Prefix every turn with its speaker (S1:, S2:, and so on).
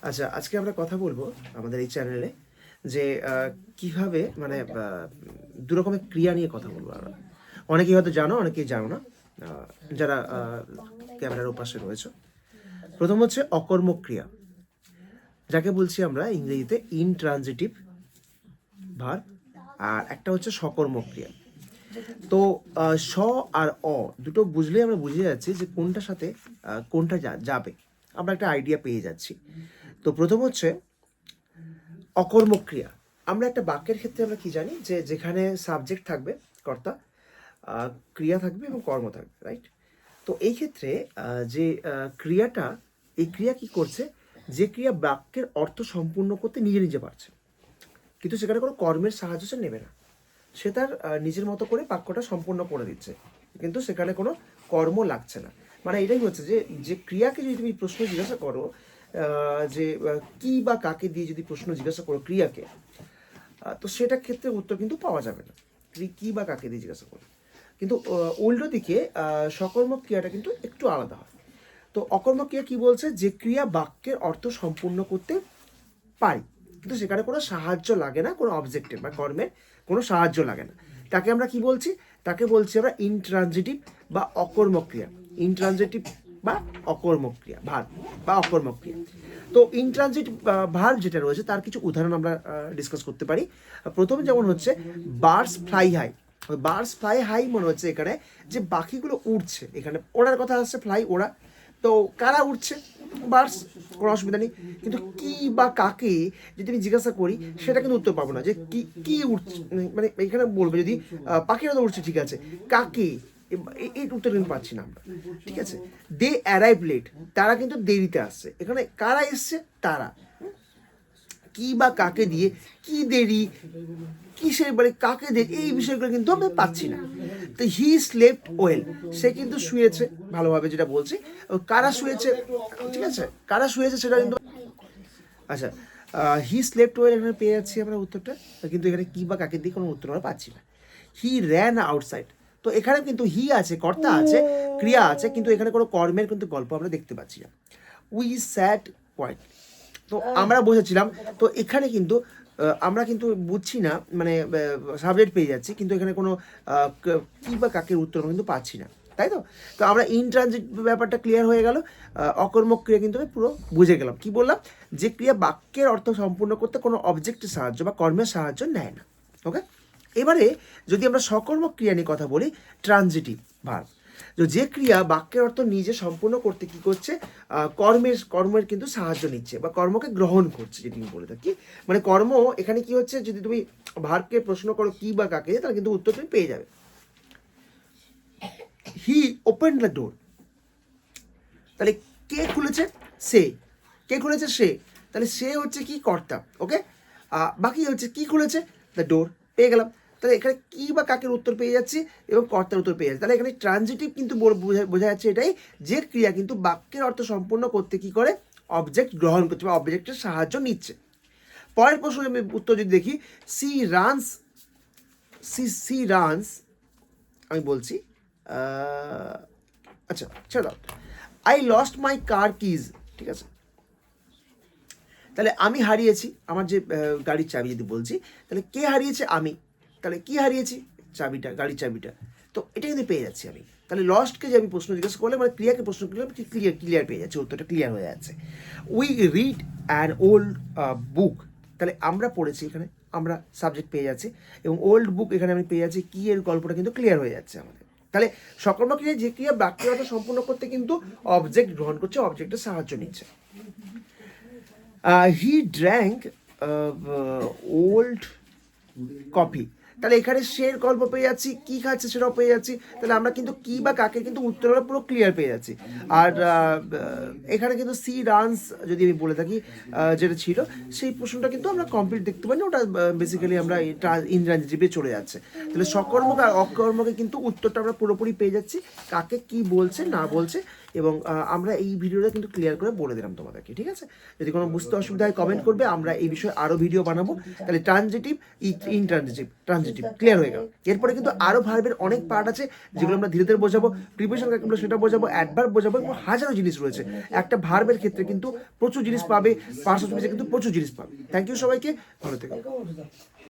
S1: আচ্ছা, আজকে আমরা কথা বলবো আমাদের এই চ্যানেলে যে কিভাবে মানে দু রকমের ক্রিয়া নিয়ে কথা বলবো আমরা। অনেকেই হয়তো জানো, অনেকেই জানো না। যারা ক্যামেরার ওপাশে রয়েছে, প্রথম হচ্ছে অকর্মক ক্রিয়া, যাকে বলছি আমরা ইংরেজিতে ইনট্রানজিটিভ ভার্ব, আর একটা হচ্ছে সকর্মক ক্রিয়া। তো স আর অ দুটো বুঝলেই আমরা বুঝে যাচ্ছি যে কোনটার সাথে কোনটা যাবে, আমরা একটা আইডিয়া পেয়ে যাচ্ছি। তো প্রথম হচ্ছে অকর্মক ক্রিয়া। আমরা একটা বাক্যের ক্ষেত্রে আমরা কি জানি যে যেখানে সাবজেক্ট থাকবে, কর্তা, ক্রিয়া থাকবে এবং কর্ম থাকবে, রাইট? তো এই ক্ষেত্রে যে ক্রিয়াটা, এই ক্রিয়া কি করছে, যে ক্রিয়া বাক্যের অর্থ সম্পূর্ণ করতে নিজে নিজে পারছে, কিন্তু সেখানে কোনো কর্মের সাহায্য সে নেবে না। সে তার নিজের মতো করে বাক্যটা সম্পূর্ণ করে দিচ্ছে, কিন্তু সেখানে কোনো কর্ম লাগছে না। মানে এটাই হচ্ছে যে যে ক্রিয়াকে যদি তুমি প্রশ্ন জিজ্ঞাসা করো, যে কি বা কাকে দিয়ে যদি প্রশ্ন জিজ্ঞাসা করো ক্রিয়াকে, তো সেটা ক্ষেত্রে উত্তর কিন্তু পাওয়া যাবে না, কি বা কাকে দিয়ে জিজ্ঞাসা করো। কিন্তু উল্টো দিকে সকর্মক ক্রিয়াটা কিন্তু একটু আলাদা হয়। তো অকর্মক ক্রিয়া কি বলছে, যে ক্রিয়া বাক্যের অর্থ সম্পূর্ণ করতে পারি, কিন্তু সেখানে কোনো সাহায্য লাগে না, কোনো অবজেক্টের বা কর্মের কোনো সাহায্য লাগে না, তাকে আমরা কি বলছি, তাকে বলছি আমরা ইনট্রানজিটিভ বা অকর্মক ক্রিয়া। ইনট্রানজিটিভ বা অকর্মক ক্রিয়া, ভার বা অকর্মক ক্রিয়া। তো ইনট্রানজিটিভ ভার যেটা রয়েছে তার কিছু উদাহরণ আমরা ডিসকাস করতে পারি। প্রথমে যেমন হচ্ছে birds fly high. Birds fly high মনে হচ্ছে এখানে যে পাখিগুলো উড়ছে, এখানে ওড়ার কথা আসছে, ফ্লাই ওড়া। তো কারা উঠছে? বার্ডস, কোনো অসুবিধা নেই। কিন্তু কি বা কাকে যদি আমি জিজ্ঞাসা করি, সেটা কিন্তু উত্তর পাবো না। যে কি কি উঠছে, মানে এখানে বলবে যদি পাখিরা তো উঠছে, ঠিক আছে, কাকে, এই উত্তর কিন্তু পাচ্ছি না আমরা। ঠিক আছে, দে অ্যারাইভ লেট, তারা কিন্তু দেরিতে আসছে। এখানে কারা এসছে? তারা। কি বা কাকে দিয়ে কি দেরি, কিসের, মানে কাকে দেরি, এই বিষয়গুলো কিন্তু আমরা পাচ্ছি না। তো হি স্লেপ্ট ওয়েল, সে কিন্তু শুয়েছে ভালোভাবে, যেটা বলছি। কারা শুয়েছে, ঠিক আছে, কারা শুয়েছে সেটা কিন্তু, আচ্ছা, হি স্লেপ্ট ওয়েল এখানে পেয়ে যাচ্ছি আমরা উত্তরটা, কিন্তু এখানে কি বা কাকে দিয়ে কোনো উত্তর আমরা পাচ্ছি না। হি র্যান আউটসাইড, তো এখানে কিন্তু হি আছে, কর্তা আছে, ক্রিয়া আছে, কিন্তু এখানে কোনো কর্মের কিন্তু গল্প আমরা দেখতে পাচ্ছি না। উই স্যাট কোয়াইট, তো আমরা বসেছিলাম। তো এখানে কিন্তু আমরা কিন্তু বুঝছি না, মানে সাবজেক্ট পেয়ে যাচ্ছি, কিন্তু এখানে কোনো কি বা কাকের উত্তর আমরা কিন্তু পাচ্ছি না, তাই তো। তো আমরা ইনট্রানজিট ব্যাপারটা ক্লিয়ার হয়ে গেল। অকর্মক ক্রিয়া কিন্তু আমি পুরো বুঝে গেলাম। কি বললাম, যে ক্রিয়া বাক্যের অর্থ সম্পূর্ণ করতে কোনো অবজেক্টের সাহায্য বা কর্মের সাহায্য নেয় না। ওকে, এবারে যদি আমরা সকর্মক ক্রিয়া নিয়ে কথা বলি, ট্রানজিটিভ ভার্ব, যে ক্রিয়া বাক্যের অর্থ নিজে সম্পূর্ণ করতে কি করছে, কর্মের কিন্তু সাহায্য নিচ্ছে বা কর্মকে গ্রহণ করছে, যেটি আমি বলে থাকি। মানে কর্ম এখানে কি হচ্ছে, যদি তুমি ভার্বকে প্রশ্ন করো কি বা কাকে, তাহলে কিন্তু উত্তর তুমি পেয়ে যাবে। হি ওপেন দ্য ডোর, তাহলে কে খুলেছে? সে। কে খুলেছে? সে। তাহলে সে হচ্ছে কি, কর্তা। ওকে, বাকি হচ্ছে কি খুলেছে, দ্য ডোর, পেয়ে গেলাম। তাহলে এখানে কি বা কাকের উত্তর পেয়ে যাচ্ছি এবং কর্তার উত্তর পেয়ে যাচ্ছি। তাহলে এখানে ট্রানজিটিভ কিন্তু বোঝা যাচ্ছে এটাই, যে ক্রিয়া কিন্তু বাক্যের অর্থ সম্পূর্ণ করতে কি করে, অবজেক্ট গ্রহণ করছে বা অবজেক্টের সাহায্য নিচ্ছে। পরের প্রশ্ন আমি উত্তর যদি দেখি, সি রানস, সি রানস, আমি বলছি, আচ্ছা ছেড়ে দাও, I lost my car keys, ঠিক আছে। তাহলে আমি হারিয়েছি আমার যে গাড়ির চাবি, যদি বলছি, তাহলে কে হারিয়েছে? আমি। তাহলে কি হারিয়েছি? চাবিটা, গাড়ির চাবিটা। তো এটা কিন্তু পেয়ে যাচ্ছি আমি। তাহলে লস্টকে যে আমি প্রশ্ন জিজ্ঞাসা করলে, মানে ক্রিয়াকে প্রশ্ন করলে ক্লিয়ার পেয়ে যাচ্ছে, উত্তরটা ক্লিয়ার হয়ে যাচ্ছে। We read an old book, তাহলে আমরা পড়েছি, এখানে আমরা সাবজেক্ট পেয়ে যাচ্ছি, এবং ওল্ড বুক এখানে আমি পেয়ে যাচ্ছি, কি এর গল্পটা কিন্তু ক্লিয়ার হয়ে যাচ্ছে আমাদের। তাহলে সকর্মক ক্রিয়া, যে ক্রিয়া বাক্যের অর্থ সম্পূর্ণ করতে কিন্তু অবজেক্ট গ্রহণ করছে, অবজেক্টের সাহায্য নিচ্ছে। হি ড্র্যাঙ্ক ওল্ড কফি, তাহলে এখানে শের গল্প পেয়ে যাচ্ছি, কি খাচ্ছে সেটাও পেয়ে যাচ্ছি। তাহলে আমরা কিন্তু কি বা কাকে কিন্তু উত্তরটা পুরো ক্লিয়ার পেয়ে যাচ্ছি। আর এখানে কিন্তু সি রানস যদি আমি বলে থাকি, যেটা ছিল সেই প্রশ্নটা কিন্তু আমরা কমপ্লিট দেখতে পাই না, ওটা বেসিক্যালি আমরা ইনট্রানজিটিভে চলে যাচ্ছে। তাহলে সকর্মক আর অকর্মকে কিন্তু উত্তরটা আমরা পুরোপুরি পেয়ে যাচ্ছি, কাকে কি বলছে না বলছে এবং আমরা এই ভিডিওটা কিন্তু ক্লিয়ার করে বলে দিলাম তোমাদেরকে, ঠিক আছে? যদি কোনো বুঝতে অসুবিধা হয় কমেন্ট করবে, আমরা এই বিষয়ে আরও ভিডিও বানাবো। তাহলে ট্রানজিটিভ, ট্রানজিটিভ ক্লিয়ার হয়ে গেল। এরপরে কিন্তু আরও ভার্বের অনেক পার্ট আছে যেগুলো আমরা ধীরে ধীরে বোঝাবো, প্রিপোজিশন কাকে বলে সেটা বোঝাবো, অ্যাডভার্ব বোঝাবো, এবং হাজারো জিনিস রয়েছে। একটা ভার্বের ক্ষেত্রে কিন্তু প্রচুর জিনিস পাবে, পার্টস অফ স্পিচে কিন্তু প্রচুর জিনিস পাবে। থ্যাংক ইউ সবাইকে, ভালো থেকো।